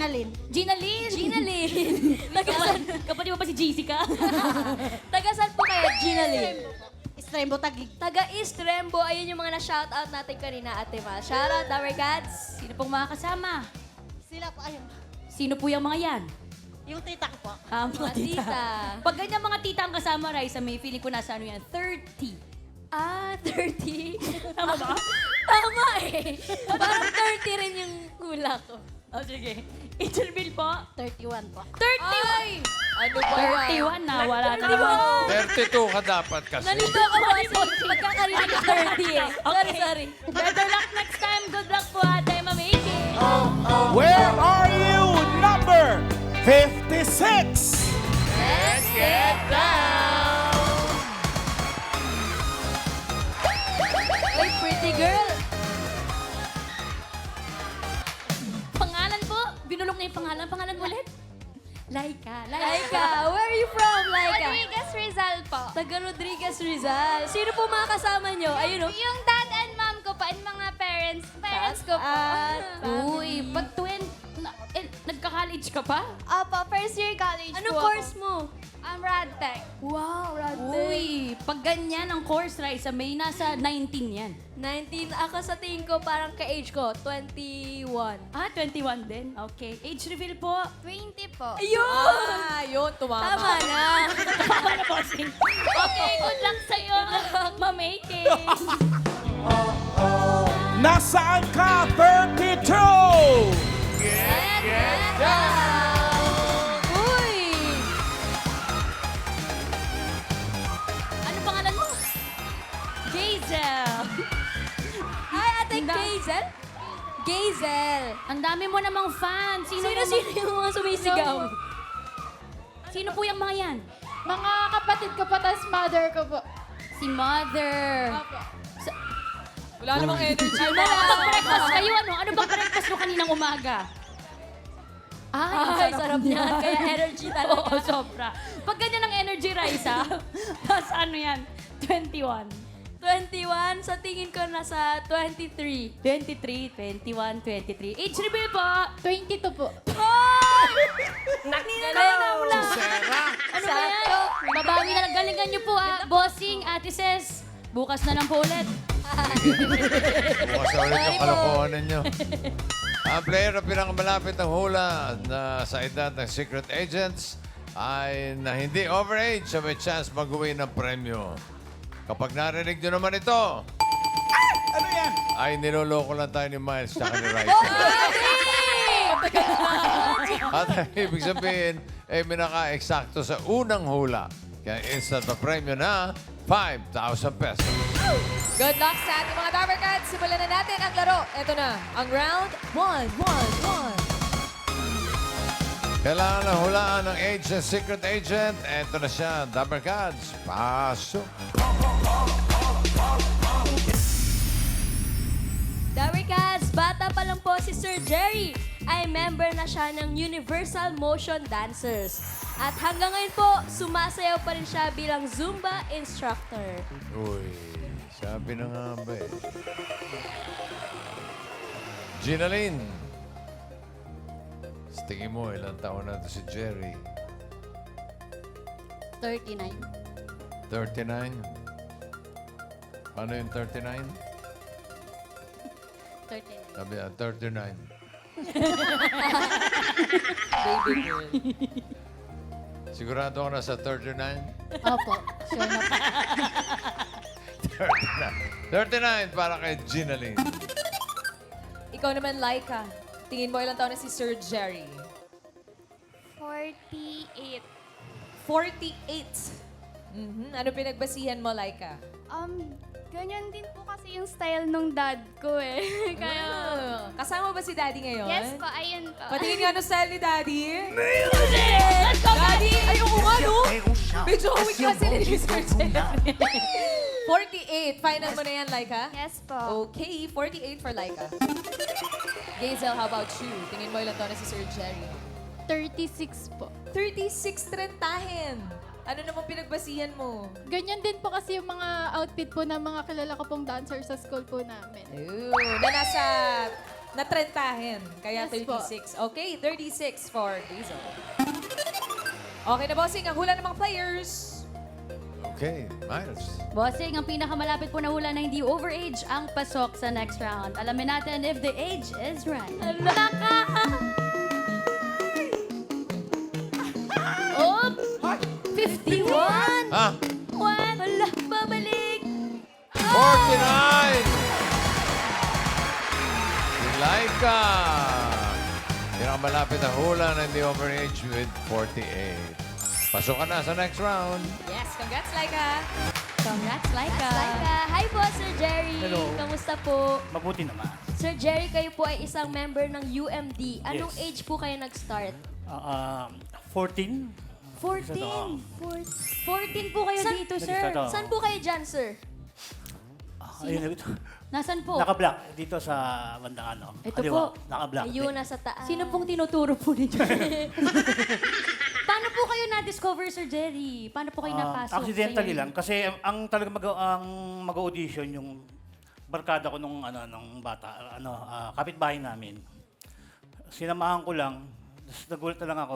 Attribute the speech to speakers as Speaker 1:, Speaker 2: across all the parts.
Speaker 1: Lynn.
Speaker 2: Gina Lynn!
Speaker 3: Gina Lynn.
Speaker 2: Kapatid mo ba si Jessica?
Speaker 3: Taga-saan po kayo, Gina Lynn?
Speaker 1: Estrembo Taguig.
Speaker 3: Taga-East Rembo. Ayun yung mga na-shoutout natin kanina, Ate Mal. Shoutout, Tower Cats.
Speaker 2: Sino pong mga kasama?
Speaker 1: Sila po, ayun.
Speaker 2: Sino po yung mga yan?
Speaker 1: Yung tita ko po.
Speaker 2: Mga
Speaker 3: tita.
Speaker 2: Pag ganyan mga tita ang kasama, Raisa, may feeling ko nasa ano yan, 30.
Speaker 3: Ah, 30.
Speaker 2: Tama ba?
Speaker 3: Tama eh. Parang 30 rin yung hula ko.
Speaker 2: Oh, sige. Interview po.
Speaker 1: 31 po.
Speaker 2: 31!
Speaker 3: Ano ba yan?
Speaker 2: 31 na, wala na naman.
Speaker 4: 32 ka dapat kasi.
Speaker 3: Nalito ako kasi pagkakarinig ng 30 eh. Sorry.
Speaker 2: Better luck next time. Good luck po, Ate Mamiki.
Speaker 5: Where are you? Number 56.
Speaker 3: Let's get down! Ay, pretty girl.
Speaker 2: Pangalan po? Binulong na yung pangalan. Pangalan mo ulit? Laika.
Speaker 3: Laika, where are you from, Laika?
Speaker 6: Rodriguez Rizal po.
Speaker 3: Taga Rodriguez Rizal. Sino po mga kasama nyo? Ayun o.
Speaker 6: Yung dad and mom ko po and mga parents ko po.
Speaker 2: Uy, pag 20, nagka-college ka pa?
Speaker 6: Opo, first year college
Speaker 3: Anong
Speaker 6: po
Speaker 3: course mo?
Speaker 6: Radtech.
Speaker 3: Wow, Radtech.
Speaker 2: Uy, pag ganyan ang course, Raisa, may nasa 19 yan.
Speaker 3: 19. Ako sa tingin ko parang ka-age ko, 21.
Speaker 2: Ah, 21 din? Okay. Age reveal po.
Speaker 6: 20 po.
Speaker 3: Ayun!
Speaker 1: Yun, tumama.
Speaker 3: Tama na.
Speaker 2: Tama na, bossing. Okay, good luck sa'yo. Mamake.
Speaker 5: Nasaan ka? 32.
Speaker 3: Uy!
Speaker 2: Ano pangalan mo? Gazel.
Speaker 3: Hi, Ate
Speaker 2: Ganda.
Speaker 3: Gazel. Gazel.
Speaker 2: Ang dami mo namang fan.
Speaker 3: Sino yung mga sumisigaw?
Speaker 2: Sino po yung mga yan?
Speaker 6: Mga kapatid ko po, tas mother ko po.
Speaker 2: Si Mother.
Speaker 6: Opo.
Speaker 1: Wala namang energy.
Speaker 2: Pag-breakfast kayo, ano? Ano bang breakfast mo kaninang umaga?
Speaker 3: Ay, sarap niyan. Kaya energy talaga.
Speaker 2: Oo, sobra. Pag ganyan ang energy, Raisa, nasa ano yan? 21.
Speaker 3: 21, sa tingin ko nasa 23.
Speaker 2: 23, 21, 23. Age reveal po.
Speaker 6: 22 po.
Speaker 3: Hoy! Ninanay na wala.
Speaker 2: Ano ba yan? Babawi na, galingan niyo po, bossing, Ate Ses. Bukas na lang po ulit.
Speaker 4: Bukas na ulit yung kalokohan ninyo. Ang player na pinakamalapit ng hula na sa edad ng Secret Agents ay na hindi overage sa may chance mag-uwi ng premyo. Kapag narinig nyo naman ito,
Speaker 5: Ano yan?
Speaker 4: ay niloloko lang tayo ni Miles sa ni Raisa. At ang ibig sabihin, ay minaka-eksakto sa unang hula. Kaya instant pa premyo na 5,000 pesos.
Speaker 1: Good luck sa ating mga Tower Cats. Simulan na natin ang laro. Ito na, ang round 1.
Speaker 4: Kailangan na hulaan ng Agent, Secret Agent. Ito na siya, Dabber Gods. Pasok.
Speaker 3: Tower Cats, bata pa lang po si Sir Jerry ay member na siya ng Universal Motion Dancers. At hanggang ngayon po, sumasayaw pa rin siya bilang Zumba instructor.
Speaker 4: Uy, sabi na nga ba eh. Gina Lynn. Sa tingin mo, ilang taon na ito si Jerry?
Speaker 1: 39.
Speaker 4: 39? Ano yung 39?
Speaker 1: 39.
Speaker 4: Sabi na, 39.
Speaker 1: Baby girl.
Speaker 4: Sigurado ka na sa 39?
Speaker 6: Opo. Sure na po.
Speaker 4: 39 para kay Gina Lynn.
Speaker 1: Ikaw naman, Laika. Tingin mo ilang taon na si Sir Jerry?
Speaker 6: 48.
Speaker 1: 48. Ano pinagbasihan mo, Laika?
Speaker 6: Ganyan din po kasi yung style nung dad ko eh. Kaya,
Speaker 1: Kasama ba si Daddy ngayon?
Speaker 6: yes po, ayun po.
Speaker 1: Patingin nga ng style ni Daddy.
Speaker 2: Let's go,
Speaker 1: Daddy! Ayaw ko nga, no? Medyo weak kasi ni Sir Jerry. 48. Final mo na yan, Laika?
Speaker 6: Yes po.
Speaker 1: Okay, 48 for Laika. Gazel, how about you? Tingin mo ilang taon na si Sir Jerry?
Speaker 6: 36 po.
Speaker 1: 36 trentahin. Ano namang pinagbasihan mo?
Speaker 6: Ganyan din po kasi yung mga outfit po ng mga kilala ko pong dancer sa school po namin.
Speaker 1: Ooh, na nasa natrentahin. Kaya
Speaker 3: Yes po.
Speaker 1: 36. Okay, 36 for Hazel. Okay na, bossing. Ang hula ng mga players.
Speaker 4: Okay, Miles.
Speaker 2: Bossing, ang pinakamalapit po na hula na hindi overage ang pasok sa next round. Alamin natin if the age is right. Oh! 51!
Speaker 4: Ha?
Speaker 3: Wala, babalik.
Speaker 4: 49! Si Laika. Pinakamalapit na hula na hindi overage with 48. Pasok ka na sa next round.
Speaker 1: Yes, congrats, Laika.
Speaker 2: Congrats, Laika.
Speaker 3: Hi po, Sir Jerry.
Speaker 7: Hello.
Speaker 3: Kamusta po?
Speaker 7: Mabuti naman.
Speaker 3: Sir Jerry, kayo po ay isang member ng UMD. Anong
Speaker 7: Yes.
Speaker 3: age po kayo nag-start?
Speaker 7: 14.
Speaker 3: 14.
Speaker 2: 14 po kayo dito, sir.
Speaker 7: Nag-start
Speaker 3: Saan po kayo dyan, sir?
Speaker 7: Ayun,
Speaker 2: Nasaan po?
Speaker 7: naka-block dito sa bandang ano.
Speaker 2: Ito
Speaker 7: Kaliwa.
Speaker 2: po.
Speaker 7: Naka-block.
Speaker 3: Ayun, nasa taas.
Speaker 2: Sino pong tinuturo po ninyo? Paano po kayo na-discover, Sir Jerry? Paano po kayo napasok?
Speaker 7: Accidentally
Speaker 2: sa
Speaker 7: lang. Kasi ang talaga mag-audition yung barkada ko nung bata, kapitbahay namin. Sinamahan ko lang. Tapos nagulat na lang ako.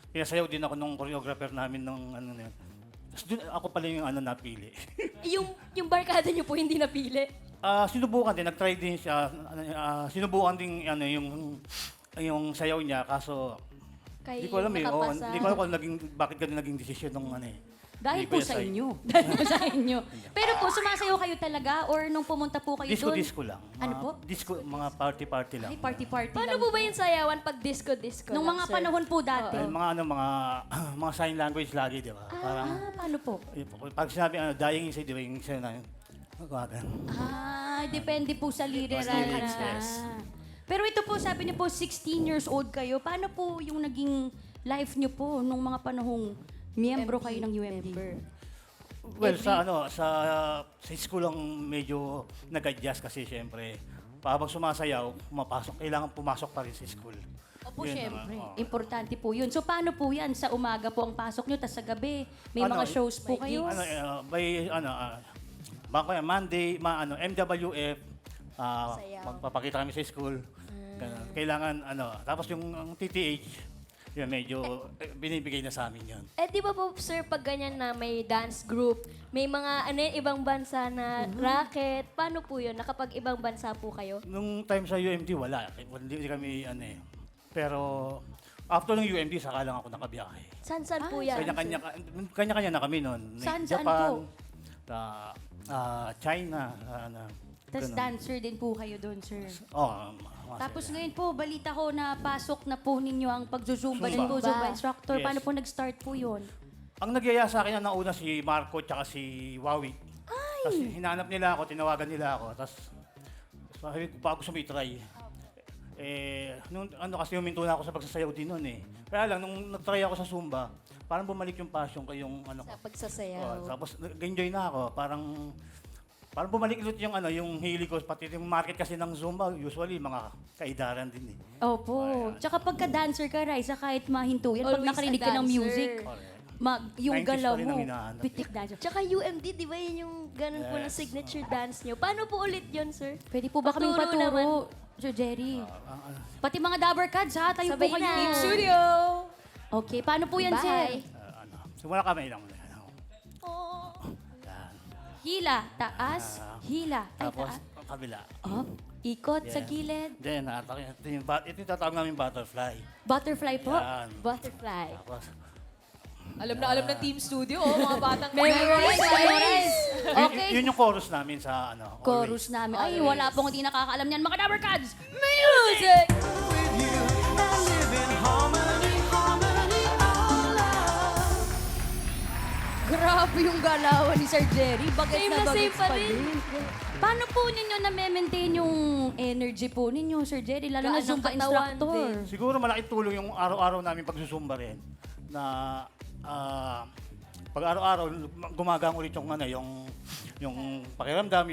Speaker 7: Pinasayaw din ako nung choreographer namin nung ano na yun. Tapos dun ako pala yung napili.
Speaker 3: yung barkada niyo po hindi napili.
Speaker 7: Sinubukan din, nag-try din siya. Sinubukan din yung sayaw niya, kaso
Speaker 3: Kayo
Speaker 7: hindi ko alam eh.
Speaker 3: nakapasa.
Speaker 7: Hindi ko alam kung bakit ganun naging desisyon ng
Speaker 2: Dahil
Speaker 7: ni
Speaker 2: po
Speaker 7: Kuya
Speaker 2: sa
Speaker 7: Sai.
Speaker 2: inyo. Dahil po sa inyo. Pero po, sumasayaw kayo talaga or nung pumunta po kayo doon?
Speaker 7: Disco lang.
Speaker 2: Ano po?
Speaker 7: Disco, mga party-party lang.
Speaker 2: Ay, party-party
Speaker 3: Paano
Speaker 2: lang.
Speaker 3: po ba yung sayawan pag disco-disco
Speaker 2: Nung
Speaker 3: lang,
Speaker 2: mga
Speaker 3: sir?
Speaker 2: panahon po dati.
Speaker 7: Ay, mga sign language lagi, di ba? Parang,
Speaker 2: Paano po?
Speaker 7: pag sinabi, dying inside, di ba, yung sa'yo na yun. Magagan.
Speaker 2: Depende po sa lyrics.
Speaker 7: Lyrics, yes.
Speaker 2: Pero ito po, sabi niyo po, 16 years old kayo. Paano po yung naging life niyo po nung mga panahong miyembro kayo ng UMD?
Speaker 7: Well, sa school lang medyo nag-adjust kasi syempre, habang sumasayaw, kailangan pumasok pa rin sa school.
Speaker 2: Opo,
Speaker 7: Yun
Speaker 2: syempre.
Speaker 7: naman, oo.
Speaker 2: Importante po yun. So, paano po yan? Sa umaga po ang pasok nyo, tapos sa gabi, may mga shows po kayo?
Speaker 7: Bako yan, Monday, MWF,
Speaker 3: Sayaw.
Speaker 7: magpapakita kami sa school. Ganun. Kailangan, tapos yung TTH, yun, medyo binibigay na sa amin yun.
Speaker 3: Di ba po, sir, pag ganyan na may dance group, may mga ibang bansa na racket, paano po yun? Nakapag-ibang bansa po kayo?
Speaker 7: Nung time sa UMD, wala. Hindi kami, Pero, after ng UMD, saka lang ako nakabiyahe.
Speaker 3: Saan po yan?
Speaker 7: Kanya-kanya na kami noon.
Speaker 2: Saan
Speaker 7: Japan,
Speaker 2: po?
Speaker 7: China.
Speaker 2: Tapos
Speaker 7: ganun.
Speaker 2: dancer din po kayo doon, sir.
Speaker 7: Mga
Speaker 2: Tapos
Speaker 7: sila.
Speaker 2: ngayon po, balita ko na pasok na po ninyo ang pagzuzumba din po,
Speaker 3: Zumba.
Speaker 2: Zumba instructor.
Speaker 7: Yes.
Speaker 2: Paano po nag-start po yun?
Speaker 7: Ang nagyaya sa akin na una si Marco tsaka si Wawi. Tapos hinanap nila ako, tinawagan nila ako. Tapos sabi ko, pa gusto mo i-try. Kasi huminto na ako sa pagsasayaw din noon eh. Kaya lang, nung nag-try ako sa Zumba, parang bumalik yung passion ko, yung ko.
Speaker 3: Sa pagsasayaw.
Speaker 7: Tapos nag-enjoy na ako. Parang bumalik ulit yung hili ko. Pati yung market kasi ng Zumba, usually mga kaidaran din eh.
Speaker 2: Opo. Tsaka pagka-dancer ka, Raisa, kahit mahinto yan, pag
Speaker 3: Always
Speaker 2: nakarinig
Speaker 3: a
Speaker 2: ka ng
Speaker 3: dancer.
Speaker 2: music, yung
Speaker 7: 90s
Speaker 2: galaw
Speaker 7: pa rin
Speaker 2: mo,
Speaker 7: ang hinahanap.
Speaker 2: pitik dancer.
Speaker 3: Tsaka UMD, di ba yun yung ganun po na
Speaker 7: Yes.
Speaker 3: signature dance nyo? Paano po ulit yun, sir?
Speaker 2: Pwede po ba kaming
Speaker 3: Paturo naman.
Speaker 2: paturo, Sir Jerry? Pati mga Dabber Cats, ha? Tayo
Speaker 3: Sabay
Speaker 2: po kayo.
Speaker 3: na.
Speaker 1: Team Studio.
Speaker 2: Okay, paano po yan,
Speaker 3: Bye.
Speaker 2: sir?
Speaker 7: Simula kami lang. Yan.
Speaker 2: Hila, taas, hila, ay
Speaker 7: Tapos,
Speaker 2: taas.
Speaker 7: kabila.
Speaker 2: Up, ikot sa
Speaker 7: Yeah.
Speaker 2: gilid.
Speaker 7: Then, ito yung tatawag namin butterfly.
Speaker 2: Butterfly po.
Speaker 7: Yan.
Speaker 3: Butterfly.
Speaker 7: Tapos,
Speaker 1: Alam ng Team Studio, mga batang
Speaker 2: Memories, memories. Okay.
Speaker 7: Yun yung chorus namin sa
Speaker 2: Chorus namin. Ay, wala pong hindi nakakaalam niyan. Mga Dabber Cats,
Speaker 3: Music!
Speaker 2: grabe yung galawan ni Sir Jerry. Bagay
Speaker 3: Same
Speaker 2: na
Speaker 3: na
Speaker 2: bagay
Speaker 3: same pa
Speaker 2: pa
Speaker 3: rin.
Speaker 2: din. Paano po ninyo na-maintain yung energy po ninyo, Sir Jerry? Lalo na
Speaker 3: Gaan ng
Speaker 2: Zumba
Speaker 3: katawan
Speaker 2: instructor.
Speaker 3: din.
Speaker 7: Siguro malaking tulong yung araw-araw namin pagsusumba rin. Na pag araw-araw gumagang ulit yung pakiramdam,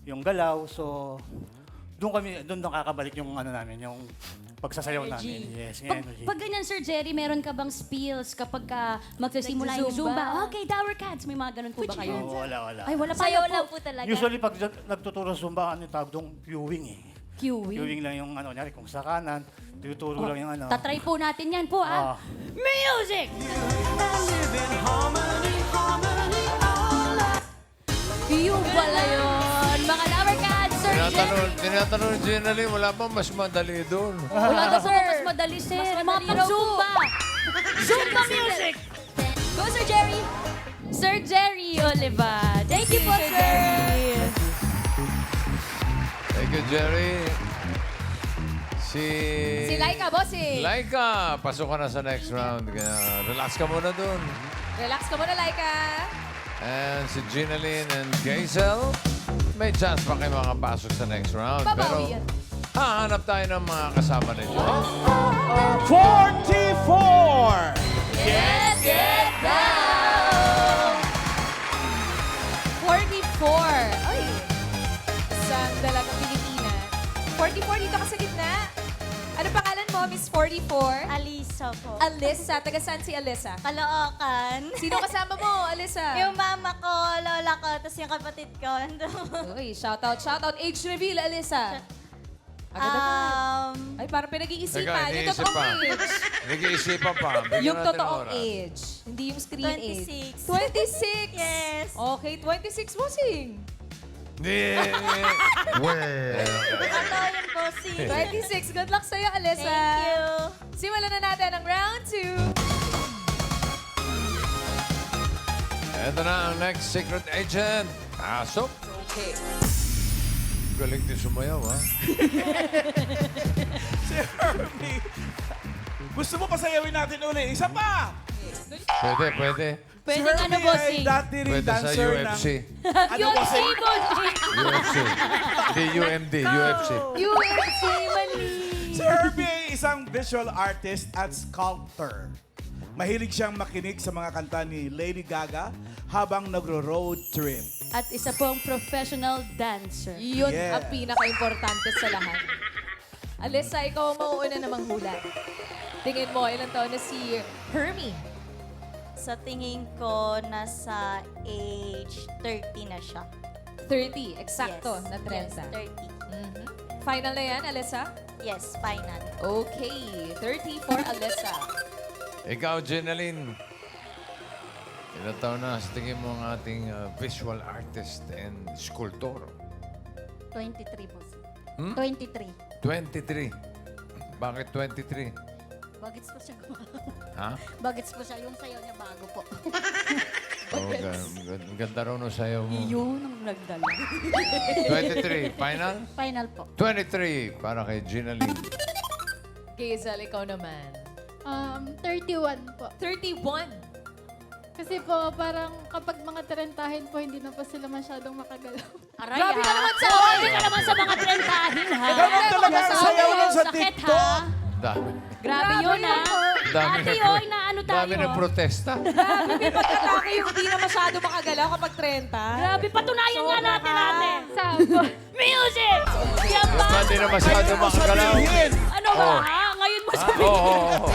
Speaker 7: yung galaw. So doon nakakabalik yung namin, yung pagsasayaw
Speaker 3: Energy.
Speaker 7: namin. Yes, yung
Speaker 2: Pag,
Speaker 7: energy.
Speaker 2: pag ganyan, Sir Jerry, meron ka bang spills kapag ka magsasimula yung
Speaker 3: Nagzuzumba.
Speaker 2: Zumba? Okay, Dabber Cats, may mga ganun po ba kayo?
Speaker 7: Oo, wala.
Speaker 2: Ay, wala pa
Speaker 3: Sayaw
Speaker 2: po.
Speaker 3: lang po talaga.
Speaker 7: Usually pag nagtuturo sa Zumba, tawag doon viewing eh.
Speaker 2: Queuing.
Speaker 7: Queuing lang yung ano, nyari, kung sa kanan, tuturo lang yung ano.
Speaker 2: Tatry po natin yan po,
Speaker 7: Ah.
Speaker 2: Music!
Speaker 3: Yung pala yun. Mga Lover Cats, Sir Jerry.
Speaker 4: Tinatanong ni Ginaline, wala ba mas madali doon?
Speaker 2: Wala daw po mas madali, sir.
Speaker 3: Mas
Speaker 2: Mga
Speaker 3: madali
Speaker 2: pang
Speaker 3: raw
Speaker 2: Zumba. Zumba music!
Speaker 3: Go, Sir Jerry. Sir Jerry Oliva. Thank you po, sir.
Speaker 4: Thank you, Jerry.
Speaker 1: Si Laika, bossing.
Speaker 4: Laika, pasok ka na sa next round. Kaya relax ka muna doon.
Speaker 1: Relax ka muna, Laika.
Speaker 4: And si Ginaline and Gazel, may chance pa kayo makapasok sa next round. Pero
Speaker 1: Babawi yan.
Speaker 4: hahanap tayo ng mga kasama ninyo.
Speaker 5: 44.
Speaker 3: Get down.
Speaker 1: 44. Ay, isang dalagang Pilipina. 44 dito ka sa gitna. Ano pangalan mo, Miss 44?
Speaker 8: Alisa po.
Speaker 1: Alisa. Taga saan si Alisa?
Speaker 8: Kaloocan.
Speaker 1: Sino kasama mo, Alisa?
Speaker 8: Yung mama ko, lola ko, tapos yung kapatid ko. Nandun.
Speaker 1: Uy, shoutout, shoutout. Age reveal, Alisa. Agad-agad. Ay, parang pinag-iisipan.
Speaker 4: Teka,
Speaker 1: Yung
Speaker 4: iniisip
Speaker 1: totoong
Speaker 4: pa.
Speaker 1: age.
Speaker 4: Nag-iisipan pa. Bigyan
Speaker 1: Yung
Speaker 4: natin
Speaker 1: totoong
Speaker 4: oras.
Speaker 1: age. Hindi yung screen age.
Speaker 8: 26.
Speaker 1: 26?
Speaker 8: Yes.
Speaker 1: Okay, 26 mo, sing.
Speaker 4: Yeah. Well.
Speaker 8: Ito yung bossy.
Speaker 1: 26. Good luck sa'yo, Alisa.
Speaker 8: Thank you.
Speaker 1: Simulan na natin ang round 2.
Speaker 4: Ito na ang next secret agent. Pasok.
Speaker 1: Okay.
Speaker 4: Galing din sumayaw, ha?
Speaker 5: Si Herbie. Gusto mo pasayawin natin uli? Isa pa!
Speaker 4: Pwede, pwede.
Speaker 2: Pwede
Speaker 5: Si
Speaker 2: ano,
Speaker 5: Herbie ay
Speaker 2: bossing?
Speaker 5: dati rin
Speaker 4: Pwede sa
Speaker 5: dancer
Speaker 4: UFC.
Speaker 5: Ano po sa...
Speaker 4: UFC. Hindi UMD, UFC.
Speaker 1: UFC, mali.
Speaker 5: Si Herbie ay isang visual artist at sculptor. Mahilig siyang makinig sa mga kanta ni Lady Gaga habang nagro-road trip.
Speaker 2: At isa pong professional dancer.
Speaker 1: Yun
Speaker 5: Yeah.
Speaker 1: ang pinaka-importante sa lahat. Alisa, ikaw ang mauuna na manghula. Tingin mo, ilang taon na si Hermie?
Speaker 8: Sa tingin ko, nasa age 30 na siya.
Speaker 1: 30, eksakto,
Speaker 8: Yes.
Speaker 1: na 30.
Speaker 8: Yes, 30.
Speaker 1: Mhm. Final na yan, Alisa?
Speaker 8: Yes, final.
Speaker 1: Okay, 30 for Alisa.
Speaker 4: Ikaw, Ginaline. Ilang taon na sa tingin mo ang ating visual artist and sculptor?
Speaker 8: 23 po.
Speaker 4: Hmm?
Speaker 8: 23.
Speaker 4: 23. Bakit 23?
Speaker 8: Bagets po siya gumawa.
Speaker 4: Ha?
Speaker 8: Bagets po siya. Yung sayo niya bago po.
Speaker 4: Oh, ganda raw no sa'yo mo.
Speaker 2: Yun ang nagdala.
Speaker 4: 23, final?
Speaker 8: Final po.
Speaker 4: 23 para kay Ginaline.
Speaker 1: Gazel, ikaw naman.
Speaker 6: 31 po.
Speaker 1: 31.
Speaker 6: Kasi po, parang kapag mga trentahin po, hindi na po sila masyadong makagalaw.
Speaker 2: Aray,
Speaker 1: Grabe ka
Speaker 2: ha?
Speaker 1: naman sa
Speaker 2: Grabe ka naman sa mga trentahin, ha?
Speaker 5: Ganun talaga ang sayaw nun sa
Speaker 2: Sakit,
Speaker 5: TikTok.
Speaker 2: ha?
Speaker 4: Dami.
Speaker 2: Grabe yun, ha?
Speaker 4: Dami
Speaker 2: Ate,
Speaker 4: na-
Speaker 2: oy, na ano tayo?
Speaker 4: Dami ng protesta.
Speaker 1: May pagkatake yung hindi na masyado makagalaw kapag 30.
Speaker 2: Grabe, patunayan nga natin natin.
Speaker 6: Sampo.
Speaker 2: Music! Yan ba?
Speaker 4: Basta hindi na masyado
Speaker 5: Ayaw mo
Speaker 4: makagalaw.
Speaker 5: sabihin.
Speaker 2: Ano ba, ha? Ngayon mo
Speaker 4: Oo,
Speaker 2: sabihin.
Speaker 4: oo, oo.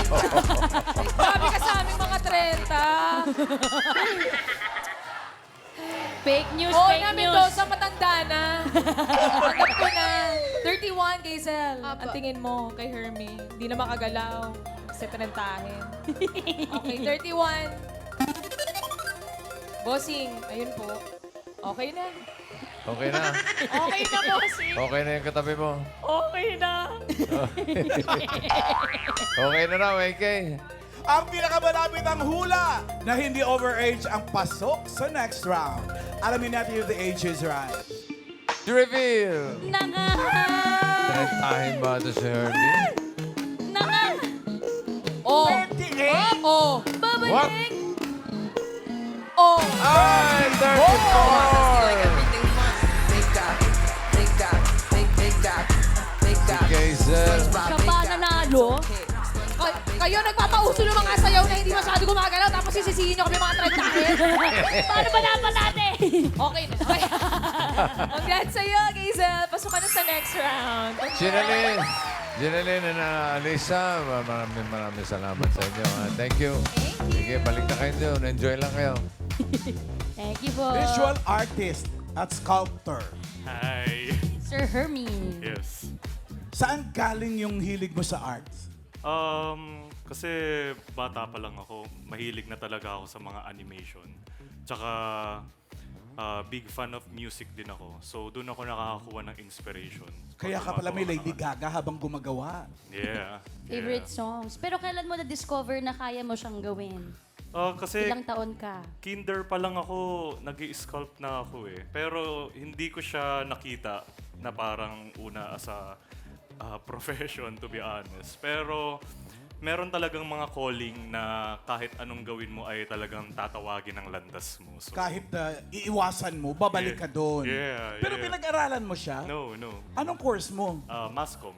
Speaker 1: Grabe ka sa aming mga 30.
Speaker 2: Fake news,
Speaker 1: Oo
Speaker 2: fake
Speaker 1: na,
Speaker 2: news.
Speaker 1: Mendoza, matanda na. Agad ko na. 31, Gazel.
Speaker 6: Apo.
Speaker 1: Ang tingin mo kay Hermie. Hindi na makagalaw. Kasi trentahin. Okay, 31. Bossing, ayun po. Okay na.
Speaker 4: Okay na.
Speaker 2: Okay na, bossing.
Speaker 4: Okay na yung katabi mo.
Speaker 2: Okay na.
Speaker 4: Okay na raw, AK.
Speaker 5: Ang pinakamalapit ang hula na hindi overage ang pasok sa next round. Alamin natin if the age is right.
Speaker 4: Reveal.
Speaker 2: Nanga!
Speaker 4: Trentahin ba ito si Herbie?
Speaker 2: Nanga!
Speaker 1: Oh.
Speaker 5: 38.
Speaker 1: Oh.
Speaker 4: What?
Speaker 1: Oh.
Speaker 4: Ay, 34! Si Gazel.
Speaker 2: Siya pa nanalo?
Speaker 1: Kayo nagpapauso ng mga sayaw na hindi masyado gumagalaw tapos sisisihin nyo kami mga trentahin.
Speaker 2: Paano ba dapat natin?
Speaker 1: Okay na. Okay. Congrats sa'yo, Gazel. Pasok ka na sa next round.
Speaker 4: Ginaline and Alisa, maraming salamat sa inyo. Thank you. Sige, balik na kayo doon. Enjoy lang kayo.
Speaker 2: Thank you po.
Speaker 5: Visual artist at sculptor.
Speaker 9: Hi.
Speaker 2: Sir Hermie.
Speaker 9: Yes.
Speaker 5: Saan galing yung hilig mo sa arts?
Speaker 9: Kasi bata pa lang ako, mahilig na talaga ako sa mga animation. Tsaka big fan of music din ako. So doon ako nakakakuha ng inspiration.
Speaker 5: Kaya ka pala may Lady Gaga habang gumagawa.
Speaker 9: Yeah.
Speaker 2: Favorite songs. Pero kailan mo na-discover na kaya mo siyang gawin?
Speaker 9: Kasi
Speaker 2: Ilang taon ka?
Speaker 9: kinder pa lang ako, nag-i-sculpt na ako eh. Pero hindi ko siya nakita na parang una as a profession, to be honest. Pero meron talagang mga calling na kahit anong gawin mo ay talagang tatawagin ng landas mo. So,
Speaker 5: Kahit na iiwasan mo, babalik ka doon.
Speaker 9: Yeah,
Speaker 5: Pero
Speaker 9: yeah.
Speaker 5: pinag-aralan mo siya?
Speaker 9: No.
Speaker 5: Anong course mo?
Speaker 9: Mascom.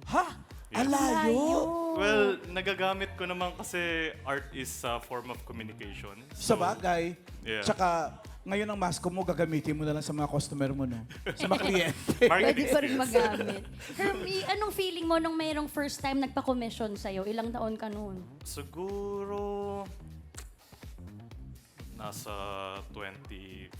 Speaker 5: Ha? Alayo?
Speaker 9: Well, nagagamit ko naman kasi art is a form of communication.
Speaker 5: Sa bagay.
Speaker 9: Yeah.
Speaker 5: Tsaka, ngayon ang mask mo, gagamitin mo na lang sa mga customer mo, no? Sa mga kliyente.
Speaker 2: Pwede pa rin magamit. Hermie, anong feeling mo nung mayroong first time nagpa-commission sa'yo? Ilang taon ka noon?
Speaker 9: Siguro nasa 24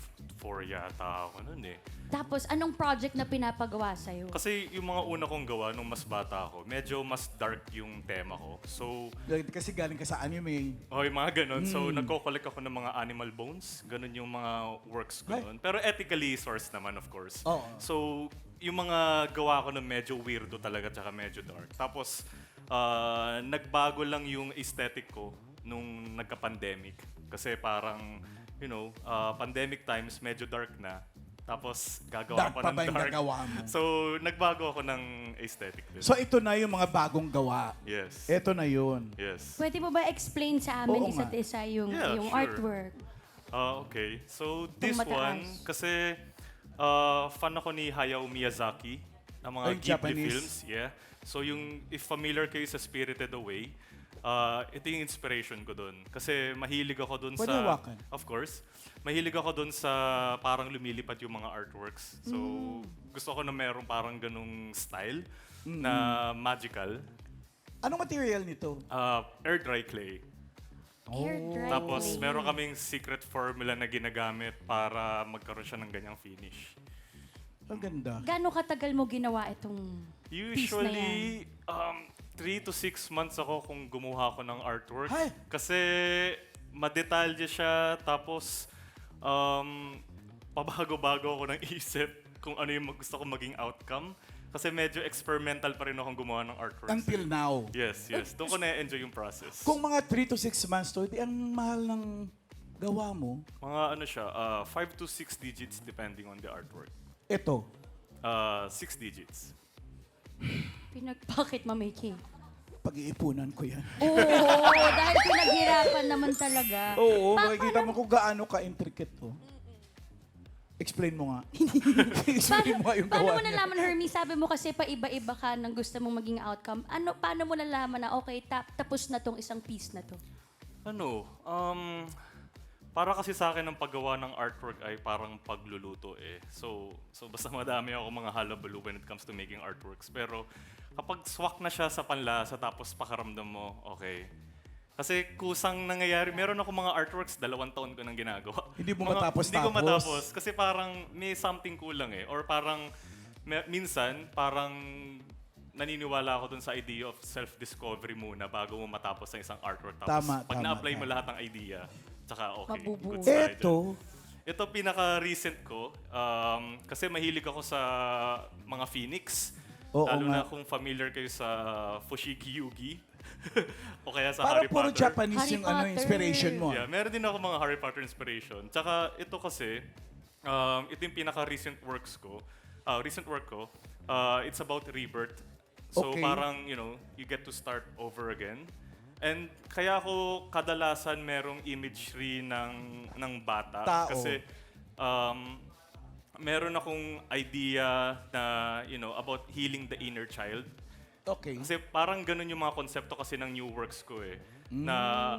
Speaker 9: yata ako nun eh.
Speaker 2: Tapos, anong project na pinapagawa sa'yo?
Speaker 9: Kasi yung mga una kong gawa nung mas bata ako, medyo mas dark yung tema ko. So,
Speaker 5: Kasi galing ka sa anime.
Speaker 9: yung mga ganun. So, nagko-collect ako ng mga animal bones. Ganun yung mga works ko
Speaker 5: Ay.
Speaker 9: nun. Pero ethically sourced naman, of course.
Speaker 5: Oo.
Speaker 9: So, yung mga gawa ko nun medyo weirdo talaga, tsaka medyo dark. Tapos, nagbago lang yung aesthetic ko nung nagka-pandemic. Kasi parang, pandemic times, medyo dark na. Tapos, gagawa
Speaker 5: Dark
Speaker 9: ko
Speaker 5: pa
Speaker 9: ng
Speaker 5: ba yung
Speaker 9: dark.
Speaker 5: gagawa mo?
Speaker 9: So, nagbago ako ng aesthetic din.
Speaker 5: So ito na yung mga bagong gawa.
Speaker 9: Yes.
Speaker 5: Ito na yun.
Speaker 9: Yes.
Speaker 2: Pwede mo ba explain sa amin
Speaker 5: Oo nga.
Speaker 2: isa't isa yung,
Speaker 9: Yeah,
Speaker 2: yung
Speaker 9: sure.
Speaker 2: artwork?
Speaker 9: Okay. So, this
Speaker 2: mataas.
Speaker 9: one, kasi fan ako ni Hayao Miyazaki, ng mga
Speaker 5: Ay,
Speaker 9: Ghibli
Speaker 5: Japanese.
Speaker 9: films. Yeah. So, if familiar kayo sa Spirited Away, ito yung inspiration ko doon. Kasi mahilig ako doon
Speaker 5: Pwede
Speaker 9: sa...
Speaker 5: hawakan.
Speaker 9: Of course. Mahilig ako doon sa parang lumilipad yung mga artworks. So, gusto ko na merong parang ganung style na magical.
Speaker 5: Anong material nito?
Speaker 9: Air dry clay.
Speaker 2: Air dry
Speaker 9: Tapos,
Speaker 2: clay.
Speaker 9: meron kaming secret formula na ginagamit para magkaroon siya ng ganyang finish.
Speaker 5: Ang ganda.
Speaker 2: Gano'ng katagal mo ginawa itong piece na yan?
Speaker 9: Usually, 3 to 6 months ako kung gumawa ako ng artwork.
Speaker 5: Ay!
Speaker 9: Kasi madetalye siya, tapos pabago-bago ako ng isip kung ano yung gusto kong maging outcome. Kasi medyo experimental pa rin akong gumawa ng artworks.
Speaker 5: Until now.
Speaker 9: Yes. Doon ko na-enjoy yung process.
Speaker 5: Kung mga 3 to 6 months to, di ang mahal ng gawa mo.
Speaker 9: Mga ano siya, 5 to 6 digits depending on the artwork.
Speaker 5: Ito.
Speaker 9: 6 digits.
Speaker 2: Bakit, Mamiki?
Speaker 5: Pag-iipunan ko yan.
Speaker 2: Oo, dahil pinaghirapan naman talaga.
Speaker 5: Oo, makikita mo kung gaano ka-intricate to. Explain mo nga. Explain mo nga yung
Speaker 2: Paano
Speaker 5: gawa
Speaker 2: mo
Speaker 5: niya.
Speaker 2: nalaman, Hermie? Sabi mo kasi paiba-iba ka ng gusto mong maging outcome. Paano mo nalaman na, okay, tapos na tong isang piece na to?
Speaker 9: Para kasi sa akin ang paggawa ng artwork ay parang pagluluto eh. So basta madami ako mga halabalu when it comes to making artworks. Pero kapag swak na siya sa panlasa tapos pakaramdam mo, okay. Kasi kusang nangyayari, meron ako mga artworks, 2 taon ko nang ginagawa.
Speaker 5: Hindi mo matapos-tapos.
Speaker 9: Hindi ko matapos. Kasi parang may something kulang eh. Or parang, minsan, parang naniniwala ako dun sa idea of self-discovery muna bago mo matapos ang isang artwork. Tapos pag na-apply mo lahat ng idea, tsaka okay.
Speaker 2: Mabubuo.
Speaker 9: Good tayo dyan.
Speaker 5: Ito,
Speaker 9: Ito pinaka-recent ko. Kasi mahilig ako sa mga phoenix.
Speaker 5: Oo
Speaker 9: Lalo
Speaker 5: nga.
Speaker 9: na kung familiar kayo sa Fushigi Yugi. O kaya sa
Speaker 5: parang
Speaker 9: Harry
Speaker 5: puro
Speaker 9: Potter.
Speaker 5: Japanese
Speaker 2: Harry
Speaker 5: yung
Speaker 2: Potter.
Speaker 5: inspiration mo.
Speaker 9: Yeah, meron din ako mga Harry Potter inspiration. Tsaka ito kasi, ito yung pinaka-recent works ko. Recent work ko, it's about rebirth. So
Speaker 5: Okay.
Speaker 9: parang, you get to start over again. And kaya ako kadalasan merong imagery ng bata.
Speaker 5: Tao.
Speaker 9: Kasi meron akong idea na, about healing the inner child.
Speaker 5: Okay.
Speaker 9: Kasi parang ganun yung mga konsepto kasi ng new works ko eh. Na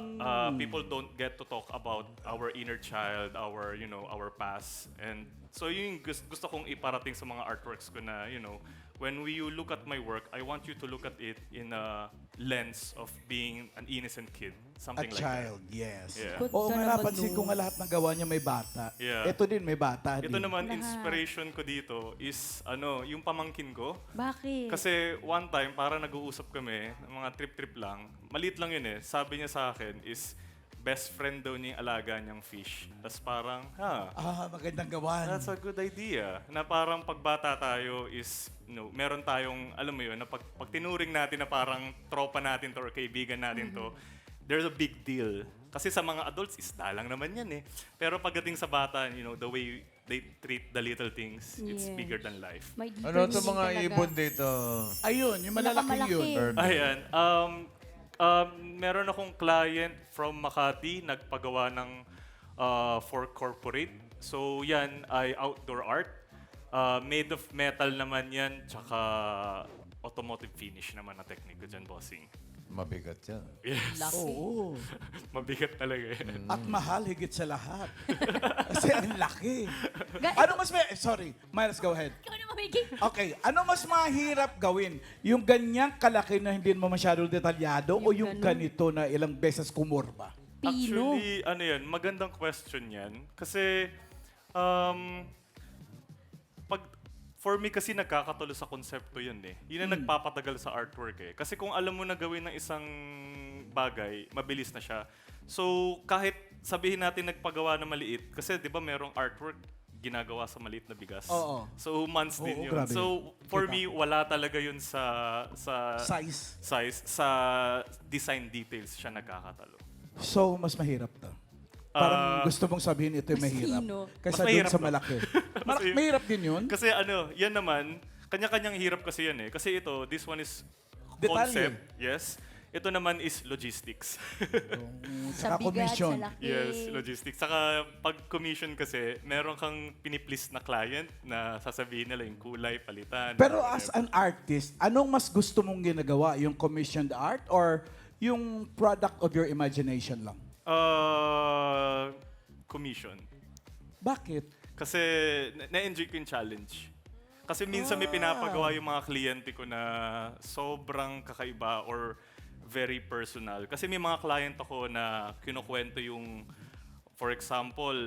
Speaker 9: people don't get to talk about our inner child, our past. And so yun yung gusto kong iparating sa mga artworks ko na, when you look at my work, I want you to look at it in lens of being an innocent kid.
Speaker 5: A
Speaker 9: Something like
Speaker 5: child, yes.
Speaker 9: Yeah.
Speaker 2: Good
Speaker 5: Oo
Speaker 2: ka
Speaker 5: nga,
Speaker 2: naman,
Speaker 5: napansin ko
Speaker 2: no.
Speaker 5: nga lahat ng gawa niya may bata.
Speaker 9: Yeah.
Speaker 5: Ito din, may bata
Speaker 9: that.
Speaker 5: din.
Speaker 9: Ito naman, inspiration ko dito is, yung pamangkin ko.
Speaker 2: Bakit?
Speaker 9: Kasi one time, para nag-uusap kami, ng mga trip-trip lang, maliit lang yun eh. Sabi niya sa akin is, best friend daw niya yung alaga niyang fish. Tapos parang,
Speaker 5: Magandang gawan.
Speaker 9: that's a good idea. Na parang pagbata tayo is, meron tayong, alam mo yun, na pag tinuring natin na parang tropa natin to or kaibigan natin to, there's a big deal. Kasi sa mga adults, isda lang naman yan eh. Pero pagdating sa bata, the way they treat the little things, it's
Speaker 2: Yes.
Speaker 9: bigger than life.
Speaker 2: May
Speaker 4: Ano itong
Speaker 2: determination
Speaker 4: mga
Speaker 2: talaga.
Speaker 4: ibon dito?
Speaker 5: Ayun, yung malalaking yun.
Speaker 2: Pinakamalaki.
Speaker 9: Ayan. Meron akong client from Makati, nagpagawa ng for corporate. So yan ay outdoor art. Made of metal naman yan, tsaka automotive finish naman na technique ko dyan, bossing.
Speaker 4: Mabigat yan.
Speaker 9: Yes.
Speaker 5: Oo.
Speaker 9: Mabigat talaga yan.
Speaker 5: At mahal higit sa lahat. Kasi ang laki.
Speaker 2: Ga-
Speaker 5: Ano mas may... Sorry, Miles, go ahead.
Speaker 2: Ikaw na mamigay.
Speaker 5: Okay, ano mas mahirap gawin? Yung ganyang kalaki na hindi mo masyadong detalyado o yung
Speaker 2: ganun.
Speaker 5: ganito na ilang beses kumurba?
Speaker 2: Pino.
Speaker 9: Actually, magandang question yan. Kasi, for me kasi nagkakatulo sa konsepto yun eh. Yun ang nagpapatagal sa artwork eh. Kasi kung alam mo na gawin ng isang bagay, mabilis na siya. So, kahit sabihin natin nagpagawa na maliit, kasi di ba merong artwork ginagawa sa maliit na bigas.
Speaker 5: Oo.
Speaker 9: So, months din
Speaker 5: Oo,
Speaker 9: yun.
Speaker 5: grabe.
Speaker 9: So, for
Speaker 5: Kita.
Speaker 9: me, wala talaga yun sa
Speaker 5: Size.
Speaker 9: sa design details siya nagkakatalo.
Speaker 5: So, mas mahirap to. Parang gusto mong sabihin ito yung
Speaker 2: Mas
Speaker 5: mahirap.
Speaker 2: sino?
Speaker 5: Kaysa
Speaker 9: Mas
Speaker 5: dun
Speaker 9: mahirap
Speaker 5: sa
Speaker 9: ba?
Speaker 5: malaki.
Speaker 9: Mas
Speaker 5: Mahirap din yun.
Speaker 9: Kasi yan naman, kanya-kanyang hirap kasi yan eh. Kasi ito, this one is
Speaker 5: Detalye.
Speaker 9: concept, yes. Ito naman is logistics.
Speaker 2: Sa
Speaker 5: Saka
Speaker 2: bigat,
Speaker 5: commission.
Speaker 2: sa laki.
Speaker 9: yes, logistics. Saka pag commission kasi, meron kang piniplease na client na sasabihin nila yung kulay, palitan.
Speaker 5: Pero
Speaker 9: whatever.
Speaker 5: as an artist, anong mas gusto mong ginagawa? Yung commissioned art or yung product of your imagination lang?
Speaker 9: Commission.
Speaker 5: Bakit?
Speaker 9: Kasi na-enjoy ko yung challenge. Kasi minsan may pinapagawa yung mga kliyente ko na sobrang kakaiba or very personal. Kasi may mga client ako na kinukwento yung, for example,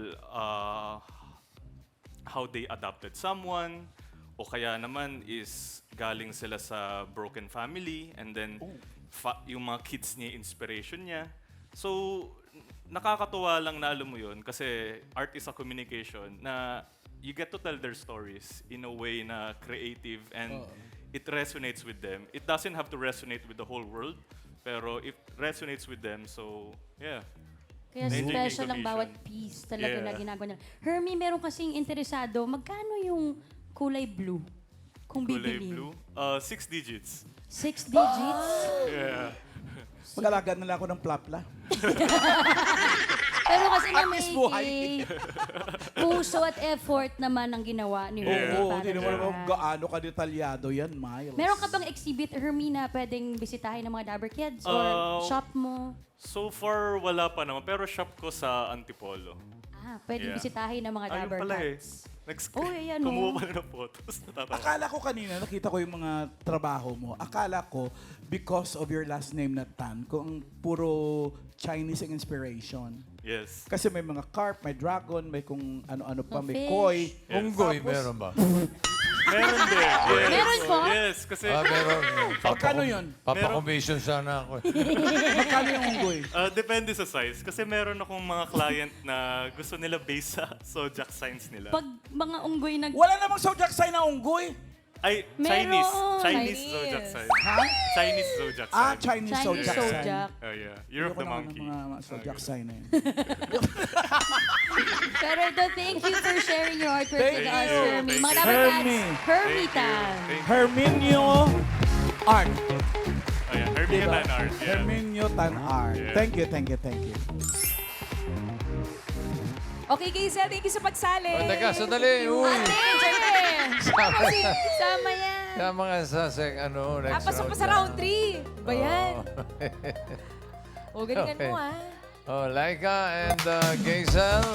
Speaker 9: how they adopted someone, o kaya naman is galing sila sa broken family, and then yung mga kids niya, inspiration niya. So, nakakatuwa lang na alam mo yun kasi art is a communication na you get to tell their stories in a way na creative and it resonates with them. It doesn't have to resonate with the whole world, pero it resonates with them. So, yeah.
Speaker 2: Kaya
Speaker 9: Na-enjoy ko yung
Speaker 2: special ang
Speaker 9: commission.
Speaker 2: bawat piece talaga
Speaker 9: Yeah.
Speaker 2: na ginagawa nila. Hermie, meron kasing interesado, magkano yung kulay blue? Kung
Speaker 9: Kulay
Speaker 2: bibili.
Speaker 9: blue. 6 digits.
Speaker 2: 6 digits?
Speaker 9: Yeah.
Speaker 5: Mag-alaga na lang ako ng plapla.
Speaker 2: Pero kasi
Speaker 5: At
Speaker 2: na
Speaker 5: least
Speaker 2: may
Speaker 5: buhay.
Speaker 2: puso at effort naman ang ginawa ni Hermie.
Speaker 5: Oo,
Speaker 2: para
Speaker 5: hindi naman
Speaker 2: dyan.
Speaker 5: ako gaano ka-detalyado yan, Miles.
Speaker 2: Meron ka bang exhibit, Hermie, na pwedeng bisitahin ng mga Dabber Kids? Or shop mo?
Speaker 9: So far, wala pa naman. Pero shop ko sa Antipolo.
Speaker 2: Pwedeng
Speaker 9: Yeah.
Speaker 2: bisitahin ng mga
Speaker 9: Ayun
Speaker 2: Dabber
Speaker 9: pala eh.
Speaker 2: Cats.
Speaker 9: Nag-screen.
Speaker 2: Oh, ayan,
Speaker 9: Kumuha
Speaker 2: oh.
Speaker 9: pa na ng photos. Natatawa.
Speaker 5: Akala ko kanina, nakita ko yung mga trabaho mo. Akala ko, because of your last name na Tan, kung puro Chinese ang inspiration.
Speaker 9: Yes.
Speaker 5: Kasi may mga carp, may dragon, may kung ano-ano pa,
Speaker 2: Mga
Speaker 5: may
Speaker 2: fish.
Speaker 5: koi.
Speaker 9: Yes.
Speaker 4: Unggoy,
Speaker 5: Tapos-
Speaker 4: meron ba?
Speaker 9: Meron din. Yes.
Speaker 2: Meron po?
Speaker 9: Yes, kasi
Speaker 4: Meron.
Speaker 5: Magkano yun?
Speaker 4: Papa-commission sana ako.
Speaker 5: Magkano yung unggoy?
Speaker 9: depende sa size. Kasi meron akong mga client na gusto nila base sa zodiac signs nila.
Speaker 2: Pag mga unggoy nag...
Speaker 5: Wala namang zodiac sign na unggoy.
Speaker 9: Ay,
Speaker 2: Meron.
Speaker 9: Chinese
Speaker 1: Chinese.
Speaker 9: zodiac sign.
Speaker 5: Ha?
Speaker 9: Chinese zodiac sign.
Speaker 5: Ah, Chinese
Speaker 2: Chinese
Speaker 5: zodiac sign.
Speaker 2: zodiac.
Speaker 9: Oh, yeah. Year of
Speaker 5: Ayoko
Speaker 9: the
Speaker 5: naman
Speaker 9: monkey.
Speaker 5: ng mga zodiac sign na yun.
Speaker 2: Pero thank you for sharing your artwork
Speaker 5: Thank
Speaker 2: with us,
Speaker 9: you.
Speaker 2: Hermie.
Speaker 9: Thank
Speaker 2: Mga
Speaker 9: you.
Speaker 2: Dabber Cats,
Speaker 5: Hermie.
Speaker 2: Hermie
Speaker 9: Thank you.
Speaker 2: Tan.
Speaker 9: Thank you.
Speaker 5: Herminio Art.
Speaker 9: Oh, yeah. Hermie
Speaker 5: Diba?
Speaker 9: Tan Art. Yeah.
Speaker 5: Herminio Tan Art.
Speaker 9: Yeah.
Speaker 5: Thank you, thank you, thank you.
Speaker 1: Okay, Gazel, thank you sa pagsali.
Speaker 4: O, teka, sandali. Uy.
Speaker 1: Siyempre. Sama yan.
Speaker 4: Kaya mga sa next
Speaker 1: Pasok pa sa
Speaker 4: na.
Speaker 1: round 3. Ba yan? O, galingan
Speaker 4: Okay.
Speaker 1: mo ah.
Speaker 4: Oh, Laika and Gazel,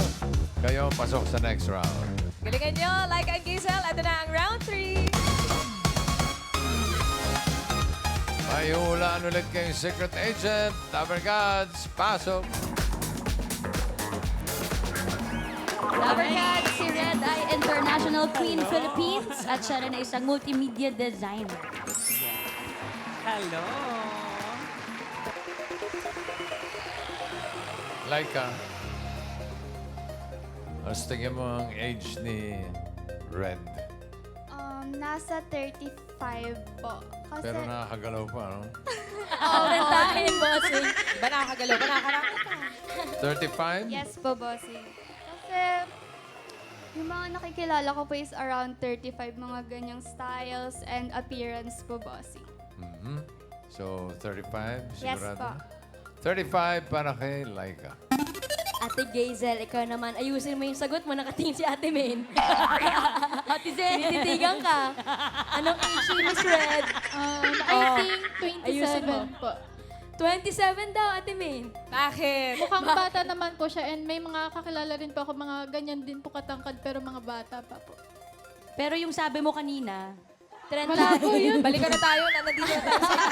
Speaker 4: kayo pasok sa next round.
Speaker 1: Galingan nyo, like ang Gazel. Ito na ang round 3.
Speaker 4: May hulaan ulit kayong secret agent. Dabber Gods, pasok.
Speaker 2: Dabber Cats, si Red ay International Queen Philippines at siya rin ay isang multimedia designer.
Speaker 10: Hello.
Speaker 4: Laika. Mas tingin mo ang age ni Red.
Speaker 6: Nasa 35 po. Kasi,
Speaker 4: Pero nakakagalaw pa, no?
Speaker 3: Tahin, bossing.
Speaker 1: Ba nakakagalaw? Ba nakakarangit ka?
Speaker 4: 35?
Speaker 6: yes po, bossing. Kasi, yung mga nakikilala ko po is around 35, mga ganyang styles and appearance po, bossing.
Speaker 4: Mhm. So, 35?
Speaker 6: Yes
Speaker 4: Sigurado?
Speaker 6: po.
Speaker 4: 35 para kay Laika.
Speaker 3: Ate Gazel, ikaw naman, ayusin mo yung sagot mo, nakatingin si Ate Main.
Speaker 2: Ate Zen!
Speaker 3: Tinitigan ka. Anong age ni Miss Red?
Speaker 6: I think
Speaker 3: ayusin mo.
Speaker 6: 27 po.
Speaker 3: 27 daw, Ate Main.
Speaker 1: Bakit?
Speaker 6: Mukhang bata naman po siya and may mga kakilala rin po ako, mga ganyan din po katangkad pero mga bata pa po.
Speaker 2: Pero yung sabi mo kanina,
Speaker 3: 30.
Speaker 6: Wala po yun.
Speaker 1: Balikan na tayo na nandito na tayo sa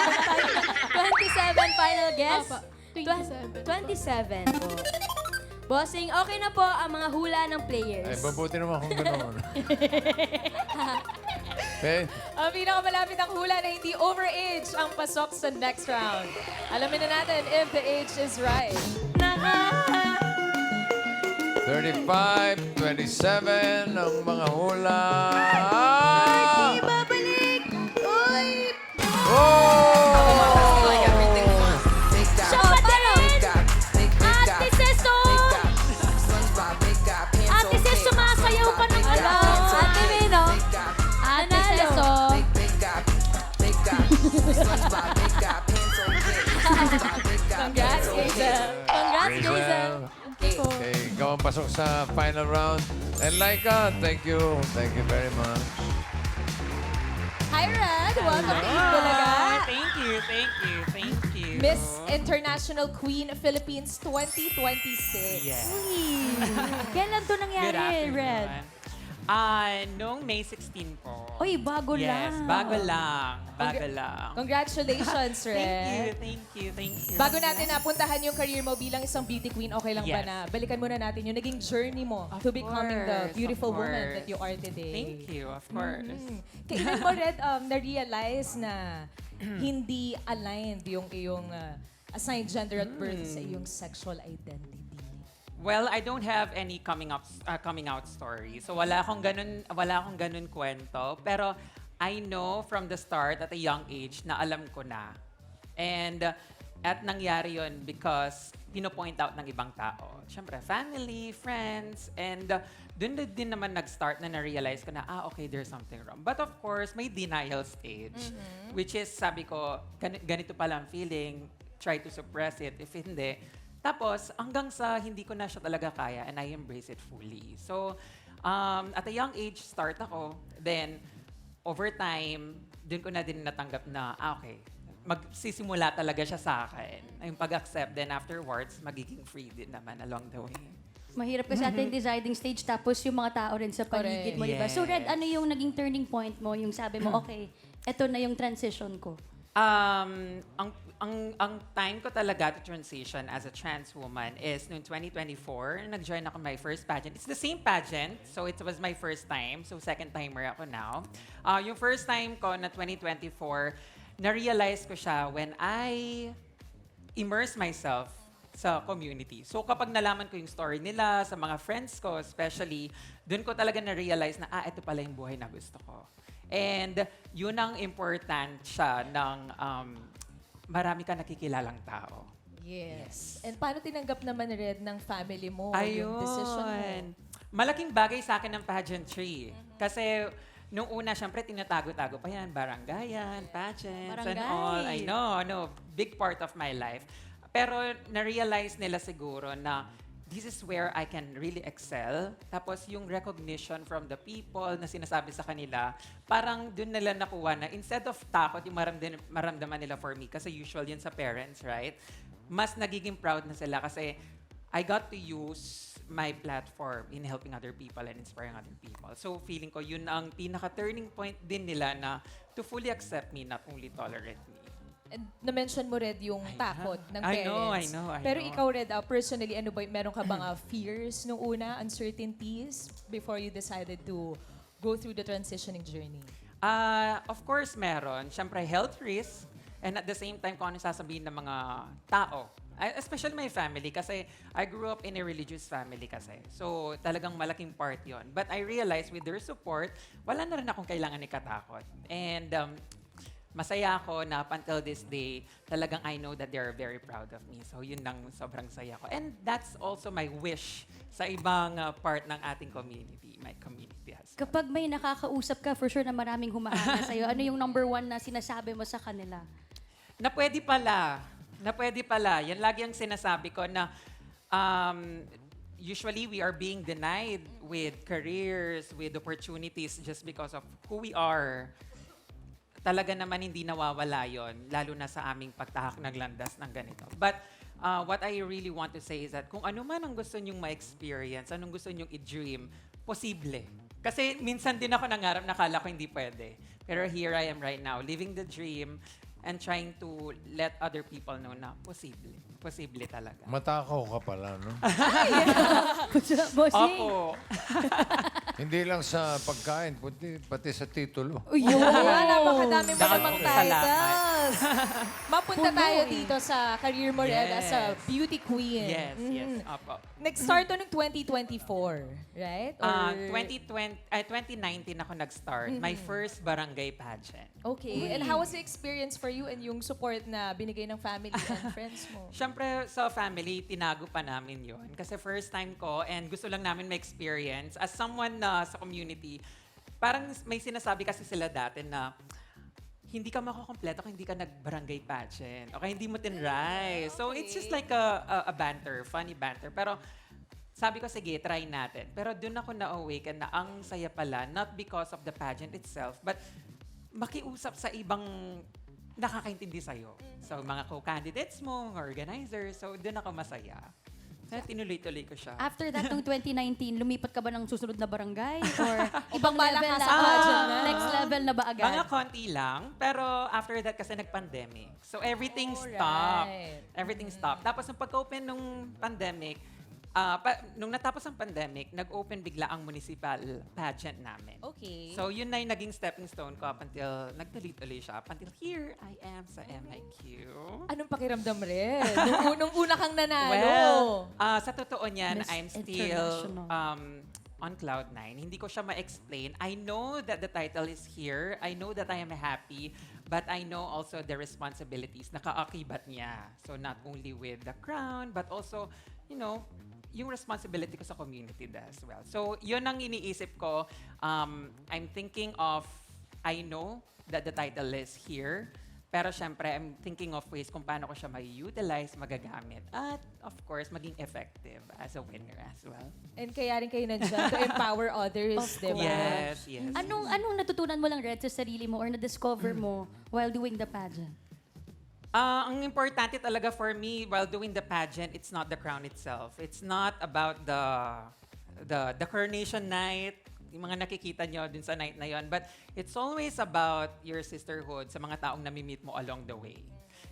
Speaker 3: 27, final guess?
Speaker 6: Apa, 27.
Speaker 3: 27 po. Bossing, okay na po ang mga hula ng
Speaker 4: Ay,
Speaker 3: players.
Speaker 4: mabuti naman kung gano'n. Okay?
Speaker 1: Ang pinakamalapit ang hula na hindi overage ang pasok sa next round. Alamin na natin if the age is right.
Speaker 4: 35, 27 ang mga hula.
Speaker 3: Babalik! Uy!
Speaker 4: Oh!
Speaker 3: So, paano? Ate Seso! Ate Ses, sumasayaw pa ng ano? Ate May, no?
Speaker 2: Ate Seso,
Speaker 3: Congrats, Gazel. Congrats, Gazel.
Speaker 4: Well, okay, ikaw ang pasok sa final round. And Laika, thank you. Thank you very much.
Speaker 1: Hi, Red! Welcome to Bulaga.
Speaker 10: Thank you, thank you, thank you.
Speaker 1: Miss International Queen Philippines 2026.
Speaker 10: Yes.
Speaker 2: kailan to
Speaker 10: Good
Speaker 2: nangyari,
Speaker 10: afternoon.
Speaker 2: Red?
Speaker 10: Noong May 16 po.
Speaker 2: Uy, bago
Speaker 10: Yes,
Speaker 2: lang.
Speaker 10: bago lang. Bago lang.
Speaker 1: Congratulations, Red.
Speaker 10: Thank you, thank you.
Speaker 1: Bago natin napuntahan yung career mo bilang isang beauty queen, okay lang ba
Speaker 10: Yes.
Speaker 1: na balikan muna natin yung naging journey mo
Speaker 10: Of
Speaker 1: to becoming the
Speaker 10: course,
Speaker 1: beautiful
Speaker 10: of
Speaker 1: woman
Speaker 10: course.
Speaker 1: that you are today?
Speaker 10: Thank you, of course.
Speaker 1: Kailan mo, Red, na-realize na hindi aligned yung iyong assigned gender at birth sa iyong sexual identity?
Speaker 10: Well, I don't have any coming out story. So wala akong ganun kwento, pero I know from the start at a young age na alam ko na. And at nangyari yun because pino-point out ng ibang tao. Siyempre, family, friends, and dun din naman nag-start na na-realize ko na, okay, there's something wrong. But of course, may denial stage, which is, sabi ko, ganito pala ang feeling, try to suppress it. If hindi, tapos, hanggang sa hindi ko na siya talaga kaya and I embrace it fully. So, at a young age, start ako. Then, over time, dun ko na din natanggap na, okay, magsisimula talaga siya sa akin. Yung pag-accept, then afterwards, magiging free din naman along the way.
Speaker 2: Mahirap kasi ating deciding stage tapos yung mga tao rin sa paligid mo, di ba? So Red,
Speaker 10: Yes.
Speaker 2: ano yung naging turning point mo? Yung sabi mo, okay, eto na yung transition ko.
Speaker 10: Ang time ko talaga to transition as a trans woman is noong 2024. Nag-join ako my first pageant. It's the same pageant, so it was my first time. So second timer ako now. Yung first time ko na 2024, na-realize ko siya when I immerse myself sa community. So kapag nalaman ko yung story nila, sa mga friends ko especially, dun ko talaga na-realize na, ito pala yung buhay na gusto ko. And yun ang important siya ng marami ka nakikilalang tao.
Speaker 1: Yes. And paano tinanggap naman, Red, ng family mo yung decision mo?
Speaker 10: Ayun. Malaking bagay sa akin ng pageantry. Kasi nung una, syempre, tinatago-tago pa yan. Barangayan, pageants, and all. I know. Big part of my life. Pero na-realize nila siguro na this is where I can really excel. Tapos yung recognition from the people na sinasabi sa kanila, parang dun nila nakuha na instead of takot yung maramdaman nila for me, kasi usual yun sa parents, right? Mas nagiging proud na sila kasi I got to use my platform in helping other people and inspiring other people. So feeling ko yun ang pinaka-turning point din nila na to fully accept me, not only tolerate me.
Speaker 1: And na-mention mo, Red, yung takot ng
Speaker 10: I
Speaker 1: parents.
Speaker 10: know, I
Speaker 1: Pero
Speaker 10: know.
Speaker 1: ikaw, Red, personally, ano ba, meron ka bang fears nung una, uncertainties, before you decided to go through the transitioning journey?
Speaker 10: Of course, meron. Siyempre, health risk. And at the same time, kung ano sasabihin ng mga tao. Especially my family kasi I grew up in a religious family kasi. So, talagang malaking part yon. But I realized with their support, wala na rin akong kailangan ikatakot. And masaya ako na up until this day, talagang I know that they are very proud of me. So, yun lang sobrang saya ko. And that's also my wish sa ibang part ng ating community, my community as well.
Speaker 2: Kapag may nakakausap ka, for sure na maraming humahanga sa'yo. Ano yung number one na sinasabi mo sa kanila?
Speaker 10: Na pwede pala. Na pwede pala. Yan lagi ang sinasabi ko na usually we are being denied with careers, with opportunities just because of who we are. Talaga naman hindi nawawala yon, lalo na sa aming pagtahak ng landas ng ganito. But what I really want to say is that kung ano man ang gusto nyong ma-experience, anong gusto nyong i-dream, posible. Kasi minsan din ako nangarap, nakala ko hindi pwede. Pero here I am right now, living the dream and trying to let other people know na posible. Posible talaga.
Speaker 4: Matakaw ka pala, no?
Speaker 2: Bossing.
Speaker 10: Opo.
Speaker 4: Hindi lang sa pagkain, pati sa titulo.
Speaker 1: Yun, napakadami mo
Speaker 10: Dahil
Speaker 1: namang
Speaker 10: po salamat.
Speaker 1: titles. Mapunta
Speaker 2: Puno
Speaker 1: tayo
Speaker 2: eh.
Speaker 1: dito sa career mo, Red, as a
Speaker 10: Yes.
Speaker 1: beauty queen.
Speaker 10: Yes, yes. Opo.
Speaker 1: Nag-start to noong 2024, right? Or-
Speaker 10: 2019 ako nag-start. My first barangay pageant.
Speaker 1: Okay. And how was the experience for you and yung support na binigay ng family and friends mo?
Speaker 10: Siyempre, sa family, tinago pa namin yon. Kasi first time ko and gusto lang namin ma-experience. As someone na sa community, parang may sinasabi kasi sila dati na hindi ka makukompleto kung hindi ka nag-barangay pageant. Okay, hindi mo tinry. So, it's just like a banter, funny banter. Pero sabi ko, sige, try natin. Pero doon ako na-awaken na ang saya pala, not because of the pageant itself, but makiusap sa ibang nakakaintindi sa'yo. So, mga co-candidates mo, organizers. So, doon ako masaya. Kaya tinuloy-tuloy ko siya.
Speaker 2: After that, noong 2019, lumipat ka ba ng susunod na barangay? Or ibang
Speaker 1: bala
Speaker 2: level
Speaker 1: ka
Speaker 2: na?
Speaker 1: sa pageant na?
Speaker 2: Next level na ba agad?
Speaker 10: Mga konti lang, pero after that kasi nag-pandemic. So everything stopped. Everything stopped. Tapos nung pag-open nung pandemic, nung natapos ang pandemic, nag-open bigla ang municipal pageant namin.
Speaker 1: Okay.
Speaker 10: So yun na yung naging stepping stone ko up until nagtuloy-tuloy siya. Up until here, I am sa MIQ.
Speaker 1: Anong pakiramdam, Red? Nung una kang nanalo.
Speaker 10: Well, sa totoo niyan,
Speaker 2: Miss
Speaker 10: I'm still
Speaker 2: International.
Speaker 10: on cloud 9. Hindi ko siya ma-explain. I know that the title is here. I know that I am happy. But I know also the responsibilities na kaakibat niya. So not only with the crown, but also, you know, yung responsibility ko sa community as well. So yun ang iniisip ko. I'm thinking of, I know that the title is here. Pero syempre, I'm thinking of ways kung paano ko siya ma-utilize, magagamit. At of course, maging effective as a winner as well.
Speaker 1: And kaya rin kayo nandiyan to empower others, di ba?
Speaker 10: Yes, yes.
Speaker 2: Anong natutunan mo lang, Red, sa sarili mo or na-discover mo while doing the pageant?
Speaker 10: Ang importante talaga for me while doing the pageant, it's not the crown itself. It's not about the coronation night, yung mga nakikita nyo dun sa night na yon. But it's always about your sisterhood sa mga taong nami-meet mo along the way.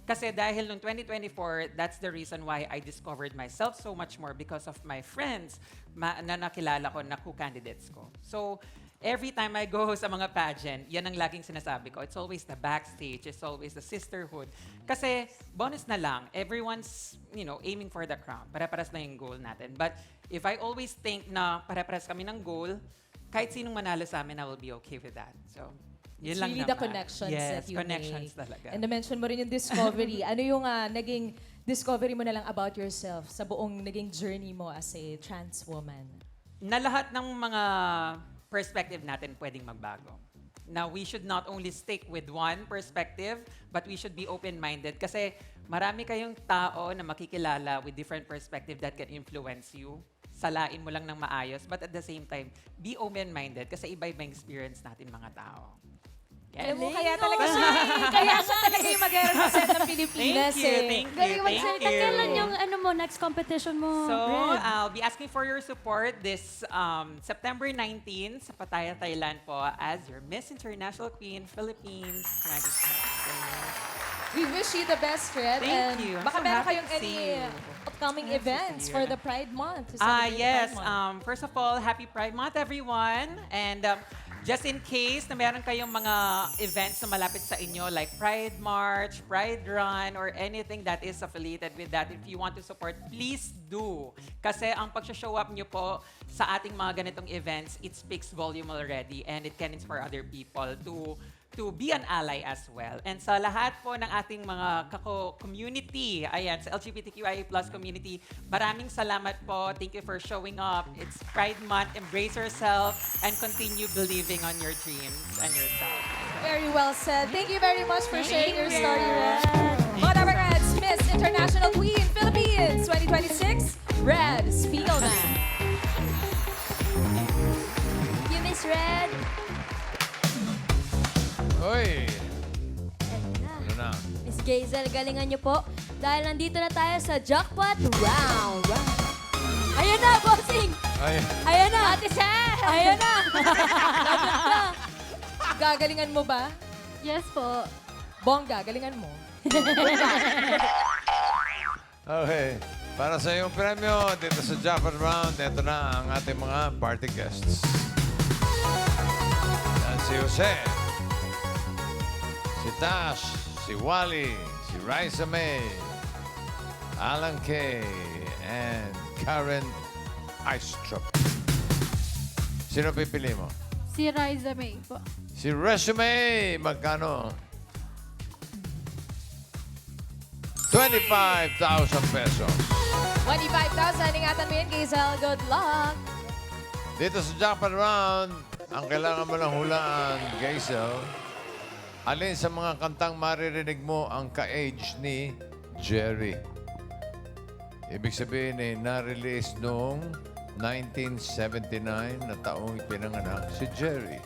Speaker 10: Kasi dahil noong 2024, that's the reason why I discovered myself so much more because of my friends na nakilala ko na co-candidates ko. So, every time I go sa mga pageant, yan ang laging sinasabi ko. It's always the backstage. It's always the sisterhood. Kasi, bonus na lang, everyone's, aiming for the crown. Pare-pares na yung goal natin. But if I always think na pare-pares kami ng goal, kahit sinong manalo sa amin, I will be okay with that. So, yun
Speaker 1: It's
Speaker 10: lang
Speaker 1: really
Speaker 10: naman.
Speaker 1: the connections that you
Speaker 10: connections
Speaker 1: make.
Speaker 10: talaga.
Speaker 1: And na-mention mo rin yung discovery. Ano yung naging discovery mo na lang about yourself sa buong naging journey mo as a trans woman?
Speaker 10: Na lahat ng mga perspective natin pwedeng magbago. Now, we should not only stick with one perspective, but we should be open-minded kasi marami kayong tao na makikilala with different perspective that can influence you. Salain mo lang ng maayos, but at the same time, be open-minded kasi iba-iba yung experience natin mga tao.
Speaker 1: Alam mo, kaya talaga siya, kaya siya talaga yung mag-represent ng Pilipinas.
Speaker 10: Thank you.
Speaker 2: Galing magsalita. Kailan yung next competition mo,
Speaker 10: So,
Speaker 2: Red?
Speaker 10: I'll be asking for your support this September 19 sa Pattaya, Thailand po as your Miss International Queen, Philippines 2020.
Speaker 1: We wish you the best, Red.
Speaker 10: Thank
Speaker 1: and
Speaker 10: you. I'm
Speaker 1: baka
Speaker 10: so
Speaker 1: meron
Speaker 10: happy
Speaker 1: kayong
Speaker 10: to see
Speaker 1: any
Speaker 10: you.
Speaker 1: upcoming
Speaker 10: Nice to
Speaker 1: events
Speaker 10: see
Speaker 1: for
Speaker 10: you.
Speaker 1: the Pride Month. to celebrate
Speaker 10: Yes.
Speaker 1: Pride Month.
Speaker 10: First of all, happy Pride Month, everyone. And just in case na meron kayong mga events na malapit sa inyo, like Pride March, Pride Run, or anything that is affiliated with that, if you want to support, please do. Kasi ang pag-show up nyo po sa ating mga ganitong events, it speaks volume already and it can inspire other people to be an ally as well. And sa lahat po ng ating mga community, ayan, sa LGBTQIA+ community, maraming salamat po. Thank you for showing up. It's Pride Month. Embrace yourself and continue believing on your dreams and yourself.
Speaker 1: Very well said. Thank you very much for sharing your
Speaker 10: you.
Speaker 1: story, Red. Mga Reds, Miss International Queen Philippines 2026, Red Spiegelman.
Speaker 3: Thank you, Miss Red.
Speaker 4: Uy! Ano na?
Speaker 3: Miss Gazel, galingan niyo po. Dahil nandito na tayo sa Jackpot Round. Ayan na, bossing!
Speaker 4: Ay,
Speaker 3: Ayan na! Ate Seth! Ayan na! Lagot na!
Speaker 1: Gagalingan mo ba?
Speaker 6: Yes po.
Speaker 1: Bongga, galingan mo.
Speaker 4: okay. Para sa iyong premyo, dito sa Japan Round, ito na ang ating mga party guests. Yan si Jose, si Tash, si Wally, si Raisa May, Alan Kay, and Karen Eistrup. Sino pipili mo?
Speaker 6: Si Riza May po.
Speaker 4: Si Resume, magkano? 25,000 pesos.
Speaker 1: 25,000. Ingatan mo yun, Gazel. Good luck.
Speaker 4: Dito sa Japan Round, ang kailangan mo lang hulaan, Gazel, alin sa mga kantang maririnig mo ang ka-age ni Jerry? Ibig sabihin na-release noong 1979 na taong pinanganak si Jerry.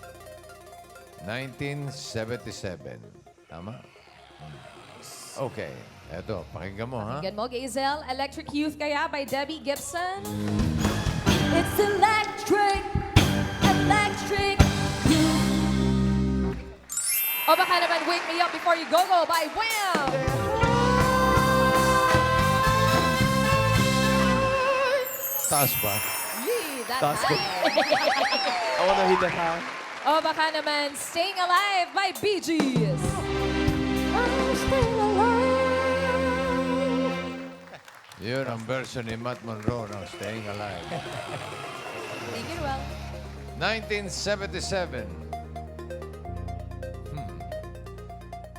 Speaker 4: 1977. Tama? Okay. Eto, pakinggan mo, ha?
Speaker 1: Pakinggan mo, Gazel. Electric Youth kaya by Debbie Gibson. It's electric, electric youth. O baka naman Wake Me Up Before You Go Go by Wham!
Speaker 4: Taas ba?
Speaker 1: Yee, that
Speaker 5: Taas ko.
Speaker 1: high.
Speaker 5: I wanna hit the high.
Speaker 1: O baka naman Staying Alive by Bee Gees.
Speaker 4: Yun ang version ni Matt Monroe ng Staying Alive.
Speaker 1: Take it well.
Speaker 4: 1977.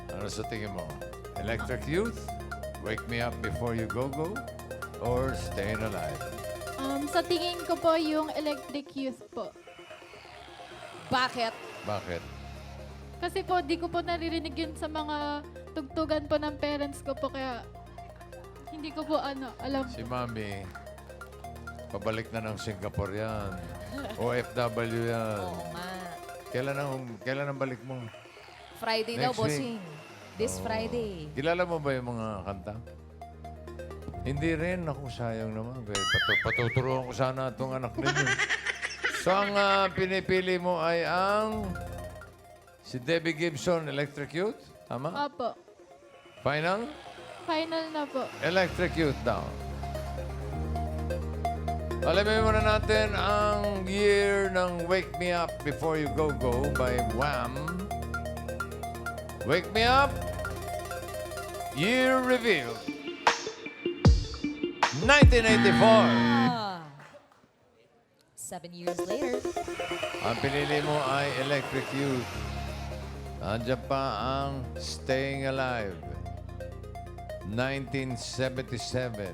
Speaker 4: Ano sa tingin mo? Electric Youth? Wake Me Up Before You Go Go? Or Staying Alive?
Speaker 6: Sa tingin ko po yung Electric Youth po.
Speaker 1: Bakit?
Speaker 4: Bakit?
Speaker 6: Kasi po, di ko po naririnig yun sa mga tugtugan po ng parents ko po. Kaya hindi ko po alam.
Speaker 4: Si Mami, pabalik na ng Singapore yan. OFW yan.
Speaker 1: Oo nga.
Speaker 4: Kailan ang balik mo?
Speaker 1: Friday daw,
Speaker 4: Next week.
Speaker 1: bossing. This Friday.
Speaker 4: Kilala mo ba yung mga kanta? Hindi rin. Ako, sayang naman. Patuturuan ko sana itong anak ninyo. So, ang pinipili mo ay ang si Debbie Gibson, Electric Youth? Tama?
Speaker 6: Opo.
Speaker 4: Final?
Speaker 6: Final na po.
Speaker 4: Electric Youth daw. Alamin muna natin ang year ng Wake Me Up Before You Go Go by Wham. Wake Me Up. Year reveal. 1984.
Speaker 1: 7 years later.
Speaker 4: Ang pinili mo ay Electric Youth. Nandiyan pa ang Staying Alive. 1977.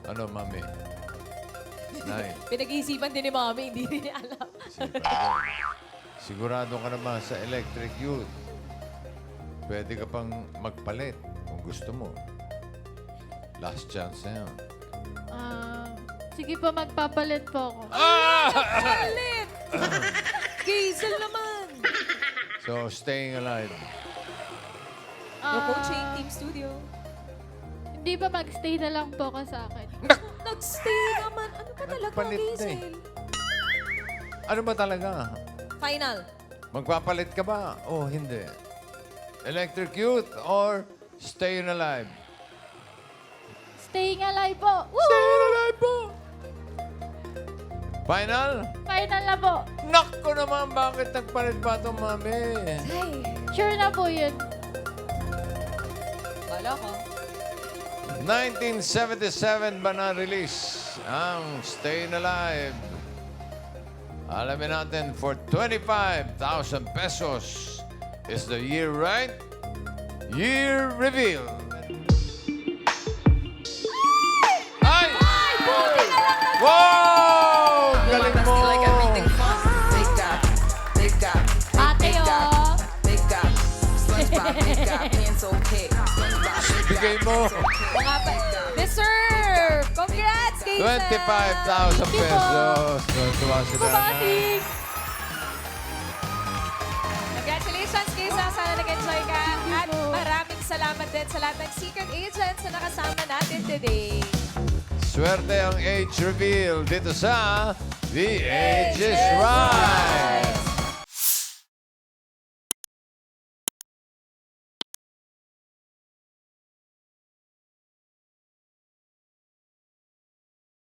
Speaker 4: Ano, Mami? 9.
Speaker 1: Pinag-iisipan din ni Mami, hindi rin niya alam.
Speaker 4: Sigurado ka naman sa Electric Youth. Pwede ka pang magpalit kung gusto mo. Last chance na yan.
Speaker 6: Sige po, magpapalit po ako.
Speaker 1: Palit! Gazel naman!
Speaker 4: So, Staying Alive.
Speaker 1: No coaching, Team Studio.
Speaker 6: Hindi ba mag-stay na lang po ako sa akin?
Speaker 1: Nag-stay naman. Ano ba talaga,
Speaker 4: Nagpalit na
Speaker 1: Gazel?
Speaker 4: Ano ba talaga?
Speaker 1: Final.
Speaker 4: Magpapalit ka ba o hindi? Electric Youth or Staying Alive?
Speaker 1: Staying alive po. Woo!
Speaker 4: Staying Alive po! Final?
Speaker 1: Final na po.
Speaker 4: Nakko naman, bakit nagpalit ba itong mami?
Speaker 1: Sure na po yun.
Speaker 2: Wala ko.
Speaker 4: 1977 ba na-release ang Staying Alive? Alamin natin, for 25,000 pesos. Is the year right? Year reveal. Ay! Wow! Galing mo!
Speaker 1: Ate, oh.
Speaker 4: Bigay mo.
Speaker 1: Mga pa. Deserve! Congrats, Kason!
Speaker 4: 25,000 pesos. Tuwa si Nanay.
Speaker 1: Bumati! Congratulations, Kason. Sana nag-enjoy ka. At maraming salamat din sa lahat ng secret agents na nakasama natin today.
Speaker 4: Swerte ang age reveal dito sa The Age is Right.